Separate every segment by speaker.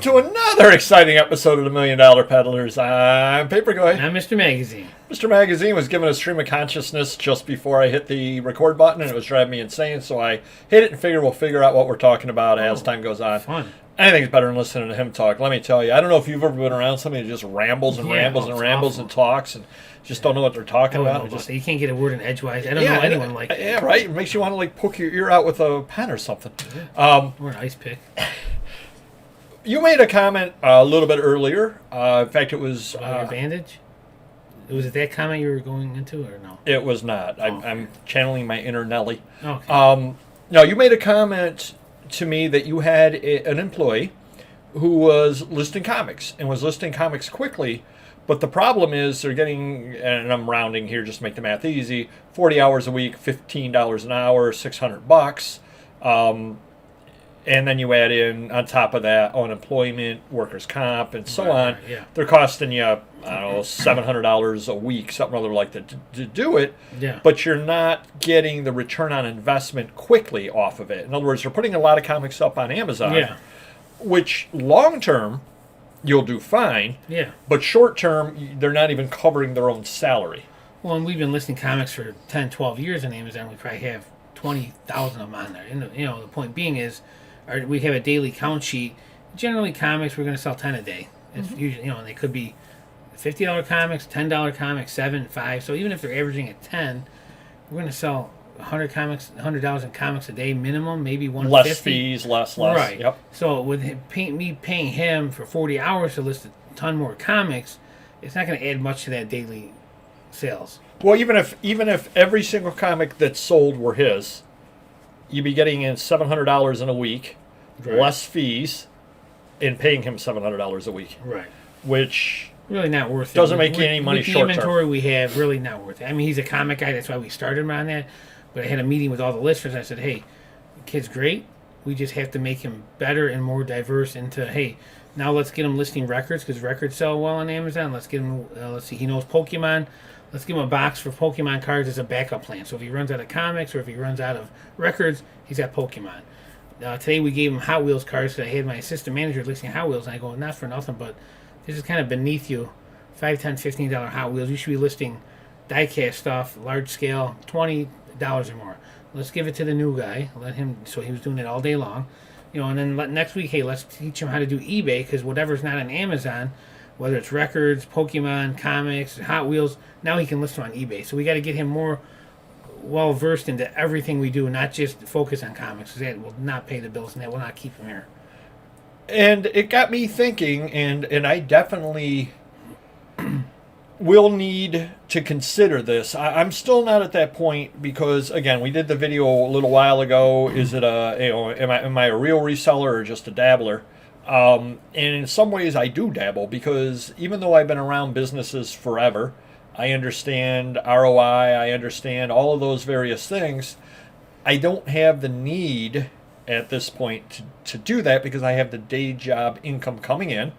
Speaker 1: to another exciting episode of the $1 Million Peddlers. I'm Paperboy.
Speaker 2: I'm Mr. Magazine.
Speaker 1: Mr. Magazine was given a stream of consciousness just before I hit the record button, and it was driving me insane, so I hit it and figured we'll figure out what we're talking about as time goes on.
Speaker 2: Fun.
Speaker 1: Anything's better than listening to him talk. Let me tell you, I don't know if you've ever been around somebody who just rambles and rambles and rambles
Speaker 2: awful.
Speaker 1: and talks and just don't know what they're talking about.
Speaker 2: Just, you can't get a word in edgewise. I don't know anyone like that.
Speaker 1: Yeah, right? It makes you want to like poke your ear out with a pen or something.
Speaker 2: Or an ice pick.
Speaker 1: You made a comment a little bit earlier. In fact, it was...
Speaker 2: Your bandage? Was it that comment you were going into or no?
Speaker 1: It was not. I'm channeling my inner Nelly.
Speaker 2: Okay.
Speaker 1: No, you made a comment to me that you had an employee who was listing comics and was listing comics quickly, but the problem is they're getting, and I'm rounding here just to make the math easy, 40 hours a week, $15 an hour, $600. And then you add in, on top of that, unemployment, workers' comp, and so on.
Speaker 2: Right, yeah.
Speaker 1: They're costing you, I don't know, $700 a week, something other like that, to do it.
Speaker 2: Yeah.
Speaker 1: But you're not getting the return on investment quickly off of it. In other words, they're putting a lot of comics up on Amazon, which long-term, you'll do fine.
Speaker 2: Yeah.
Speaker 1: But short-term, they're not even covering their own salary.
Speaker 2: Well, and we've been listing comics for 10, 12 years on Amazon. We probably have 20,000 of them on there. And the point being is, we have a daily count sheet. Generally, comics we're going to sell 10 a day. It's usually, and they could be $50 comics, $10 comics, 7, 5. So even if they're averaging at 10, we're going to sell $100 in comics a day minimum, maybe 150.
Speaker 1: Less fees, less.
Speaker 2: Right.
Speaker 1: Yep.
Speaker 2: So with me paying him for 40 hours to list a ton more comics, it's not going to add much to that daily sales.
Speaker 1: Well, even if every single comic that's sold were his, you'd be getting in $700 in a week, less fees, and paying him $700 a week.
Speaker 2: Right.
Speaker 1: Which
Speaker 2: really not worth it.
Speaker 1: Doesn't make you any money short term.
Speaker 2: The inventory we have, really not worth it. I mean, he's a comic guy, that's why we started him on that. But I had a meeting with all the listers. I said, hey, the kid's great. We just have to make him better and more diverse into, hey, now let's get him listing records because records sell well on Amazon. Let's get him, let's see, he knows Pokemon. Let's give him a box for Pokemon cards as a backup plan. So if he runs out of comics or if he runs out of records, he's got Pokemon. Today we gave him Hot Wheels cards because I had my assistant manager listing Hot Wheels. And I go, not for nothing, but this is kind of beneath you. $5, $10, $15 Hot Wheels. You should be listing die-cast stuff, large scale, $20 or more. Let's give it to the new guy. Let him. So he was doing it all day long. And then next week, hey, let's teach him how to do eBay because whatever's not on Amazon, whether it's records, Pokemon, comics, Hot Wheels, now he can list them on eBay. So we got to get him more well-versed into everything we do, not just focus on comics, because that will not pay the bills and that will not keep him here.
Speaker 1: And it got me thinking, and I definitely will need to consider this. I'm still not at that point because, again, we did the video a little while ago. Is it am I a real reseller or just a dabbler? And in some ways I do dabble because even though I've been around businesses forever, I understand ROI, I understand all of those various things. I don't have the need at this point to do that because I have the day job income coming in,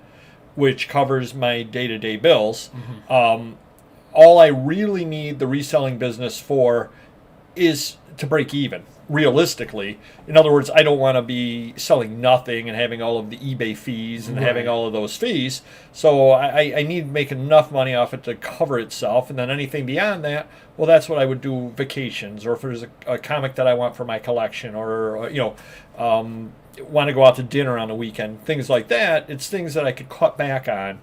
Speaker 1: which covers my day-to-day bills. All I really need the reselling business for is to break even. Realistically, in other words, I don't want to be selling nothing and having all of the eBay fees and having all of those fees. So I need to make enough money off it to cover itself. And then anything beyond that, well, that's what I would do vacations or if there's a comic that I want for my collection or, want to go out to dinner on a weekend, things like that. It's things that I could cut back on,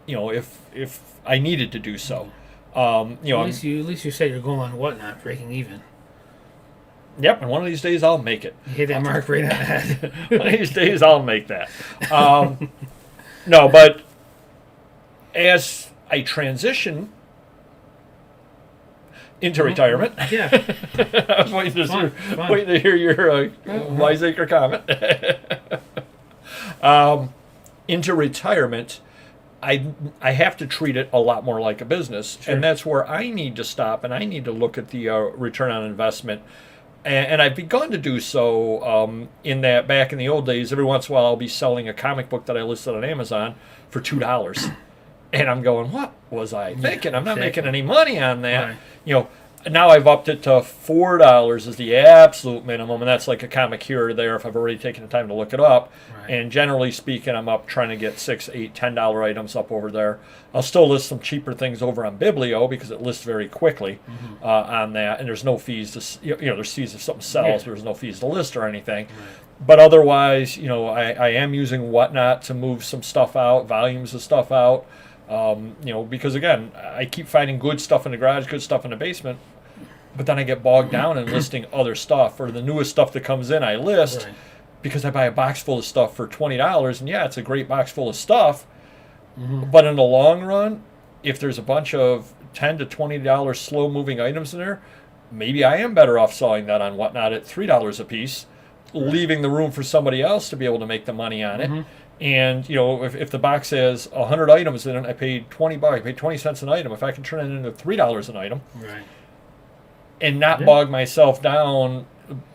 Speaker 1: if I needed to do so.
Speaker 2: At least you said you're going on whatnot, breaking even.
Speaker 1: Yep, and one of these days I'll make it.
Speaker 2: You hit that mark right on the head.
Speaker 1: One of these days I'll make that. No, but as I transition into retirement, I was waiting to hear your wiseacre comment. Into retirement, I have to treat it a lot more like a business, and that's where I need to stop and I need to look at the return on investment. And I've begun to do so in that back in the old days, every once in a while I'll be selling a comic book that I listed on Amazon for $2. And I'm going, what was I thinking? I'm not making any money on that.
Speaker 2: Right.
Speaker 1: now I've upped it to $4 is the absolute minimum, and that's like a comic here or there if I've already taken the time to look it up.
Speaker 2: Right.
Speaker 1: And generally speaking, I'm up trying to get $6, $8, $10 items up over there. I'll still list some cheaper things over on Biblio because it lists very quickly on that, and there's no fees to there's fees if something sells, but there's no fees to list or anything.
Speaker 2: Right.
Speaker 1: But otherwise, I am using Whatnot to move some stuff out, volumes of stuff out. Because again, I keep finding good stuff in the garage, good stuff in the basement, but then I get bogged down in listing other stuff, or the newest stuff that comes in I list.
Speaker 2: Right.
Speaker 1: Because I buy a box full of stuff for $20, and yeah, it's a great box full of stuff. But in the long run, if there's a bunch of $10 to $20 slow-moving items in there, maybe I am better off selling that on Whatnot at $3 a piece, leaving the room for somebody else to be able to make the money on it. And if the box has 100 items in it, I paid $20. I paid 20 cents an item. If I can turn it into $3 an item,
Speaker 2: Right.
Speaker 1: and not bog myself down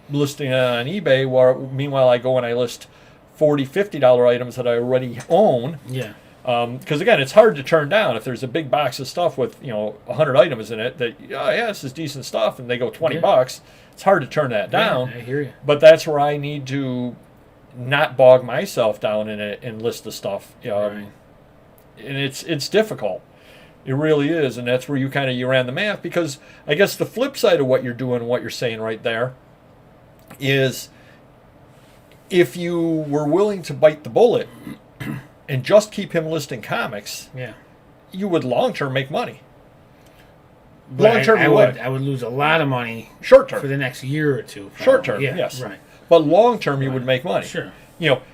Speaker 1: listing it on eBay, where meanwhile I go and I list $40, $50 items that I already own.
Speaker 2: Yeah.
Speaker 1: Because again, it's hard to turn down if there's a big box of stuff with 100 items in it that this is decent stuff, and they go $20. It's hard to turn that down.
Speaker 2: Yeah, I hear you.
Speaker 1: But that's where I need to not bog myself down in it and list the stuff.
Speaker 2: Right.
Speaker 1: And it's difficult. It really is, and that's where you ran the math, because I guess the flip side of what you're doing, what you're saying right there, is if you were willing to bite the bullet and just keep him listing comics, you would long term make money. Long term,
Speaker 2: I would lose a lot of money.
Speaker 1: Short term,
Speaker 2: for the next year or two. Probably.
Speaker 1: Short term,
Speaker 2: yeah,
Speaker 1: yes.
Speaker 2: Right.
Speaker 1: But long term, you would make money.
Speaker 2: Sure.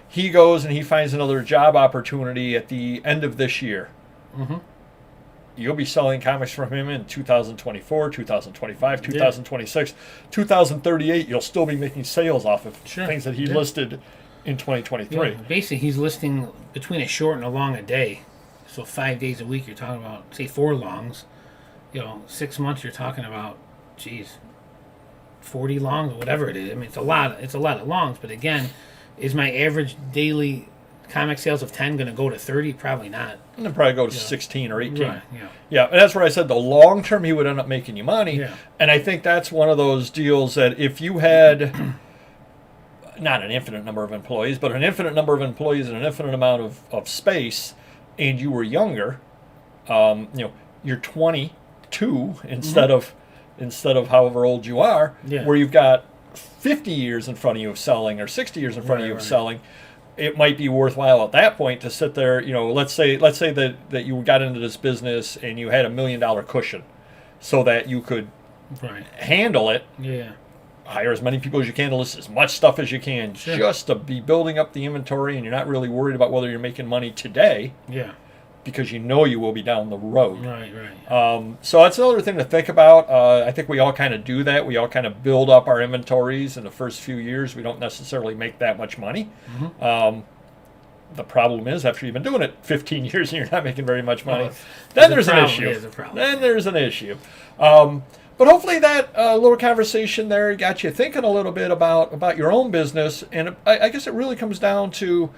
Speaker 1: He goes and he finds another job opportunity at the end of this year. You'll be selling comics from him in 2024, 2025, 2026, 2038. You'll still be making sales off of things that he listed in 2023.
Speaker 2: Yeah. Basically, he's listing between a short and a long a day. So 5 days a week, you're talking about, say, 4 longs. 6 months, you're talking about, 40 longs or whatever it is. I mean, it's a lot of longs. But again, is my average daily comic sales of 10 going to go to 30? Probably not.
Speaker 1: And then probably go to 16 or 18.
Speaker 2: Right,
Speaker 1: yeah, and that's where I said the long term he would end up making you money.
Speaker 2: Yeah.
Speaker 1: And I think that's one of those deals that if you had not an infinite number of employees, but an infinite number of employees and an infinite amount of space, and you were younger, you're 22 instead of however old you are, where you've got 50 years in front of you of selling or 60 years in front of you of selling. It might be worthwhile at that point to sit there. Let's say that you got into this business and you had $1 million cushion, so that you could handle it.
Speaker 2: Yeah.
Speaker 1: Hire as many people as you can to list as much stuff as you can, just to be building up the inventory, and you're not really worried about whether you're making money today.
Speaker 2: Yeah.
Speaker 1: Because you will be down the road.
Speaker 2: Right.
Speaker 1: So that's another thing to think about. I think we all kind of do that. We all kind of build up our inventories in the first few years. We don't necessarily make that much money. The problem is, after you've been doing it 15 years and you're not making very much money, then there's an issue. Then there's an issue. But hopefully that little conversation there got you thinking a little bit about your own business. And I guess it really comes down to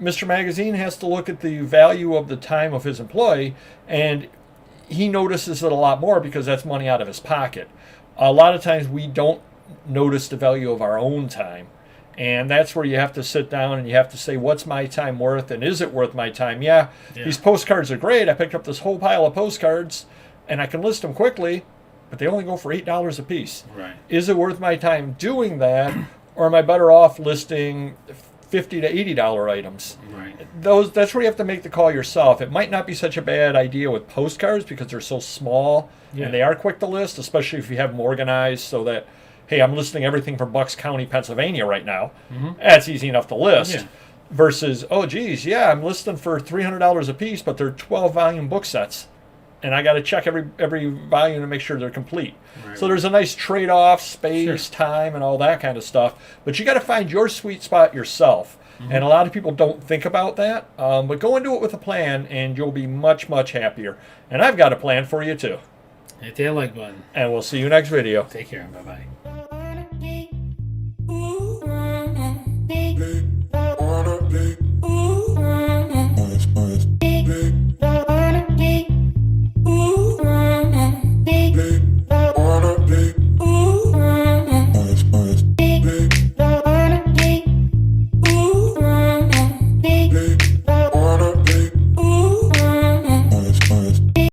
Speaker 1: Mr. Magazine has to look at the value of the time of his employee, and he notices it a lot more because that's money out of his pocket. A lot of times we don't notice the value of our own time, and that's where you have to sit down and you have to say, what's my time worth, and is it worth my time? These postcards are great. I picked up this whole pile of postcards, and I can list them quickly, but they only go for $8 a piece.
Speaker 2: Right.
Speaker 1: Is it worth my time doing that, or am I better off listing $50 to $80 items?
Speaker 2: Right.
Speaker 1: That's where you have to make the call yourself. It might not be such a bad idea with postcards because they're so small and they are quick to list, especially if you have them organized so that, hey, I'm listing everything from Bucks County, Pennsylvania right now. That's easy enough to list. Versus, I'm listing for $300 a piece, but they're 12-volume book sets, and I got to check every volume to make sure they're complete. So there's a nice trade-off, space, time, and all that kind of stuff. But you got to find your sweet spot yourself. And a lot of people don't think about that. But go into it with a plan, and you'll be much, much happier. And I've got a plan for you, too.
Speaker 2: Hit that like button.
Speaker 1: And we'll see you next video.
Speaker 2: Take care. Bye-bye.